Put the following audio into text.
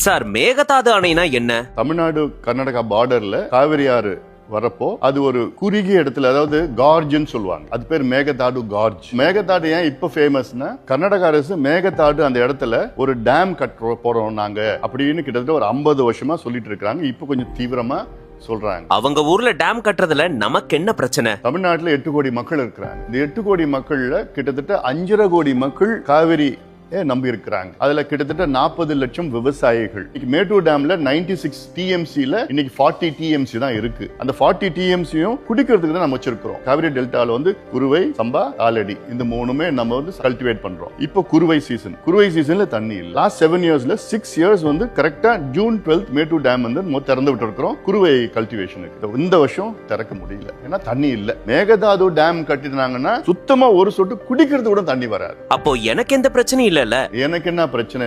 Sir, Mekedatu அணைனா என்ன? தமிழ்நாடு கர்நாடகா பார்டர்ல காவிரி ஆறு வரப்போ அது ஒரு குறுகிய இடத்துல, அதாவது கார்ஜ்னு சொல்லுவாங்க, அது பேர் மேகதாடு கார்ஜ். மேகதாடு ஏன் இப்ப ஃபேமஸ்னா, கர்நாடக அரசு மேகதாடு அந்த இடத்துல ஒரு டேம் கட்ட போறோம் நாங்க அப்படின்னு கிட்டத்தட்ட ஒரு 50 வருஷமா சொல்லிட்டு இருக்காங்க. இப்ப கொஞ்சம் தீவிரமா சொல்றாங்க. அவங்க ஊர்ல டேம் கட்டுறதுல நமக்கு என்ன பிரச்சனை? தமிழ்நாட்டுல 8 கோடி மக்கள் இருக்கிறாங்க. இந்த 8 கோடி மக்கள்ல கிட்டத்தட்ட 5.5 கோடி மக்கள் காவிரி நம்பி இருக்கிறாங்க. அதுல கிட்டத்தட்ட 40 லட்சம் விவசாயிகள். மேட்டூர் டேம்ல 96 டிஎம்சில இன்னைக்கு 40 டிஎம்சி தான் இருக்கு. அந்த 40 டிஎம்சியும் குடிக்கிறதுக்கு தான் நம்ம வச்சிருக்கிறோம். காவிரி டெல்டால குருவை, சம்பா, ஆலடி இந்த மூணுமே நம்ம கல்டிவேட் பண்றோம். இப்போ குருவை சீசன்ல தண்ணி இல்ல. லாஸ்ட் 7 இயர்ஸ்ல 6 இயர்ஸ் கரெக்டா ஜூன் 12 மேட்டூர் டேம் திறந்து விட்டு இருக்கிறோம் குருவை கல்டிவேஷனுக்கு. இந்த வருஷம் திறக்க முடியல, ஏன்னா தண்ணி இல்ல. மேகதாது டேம் கட்டினாங்கன்னா சுத்தமா ஒரு சொட்டு குடிக்கிறது கூட தண்ணி வராது. அப்போ எனக்கு எந்த பிரச்சனையும் இல்ல. எனக்கு என்ன பிரச்சனை?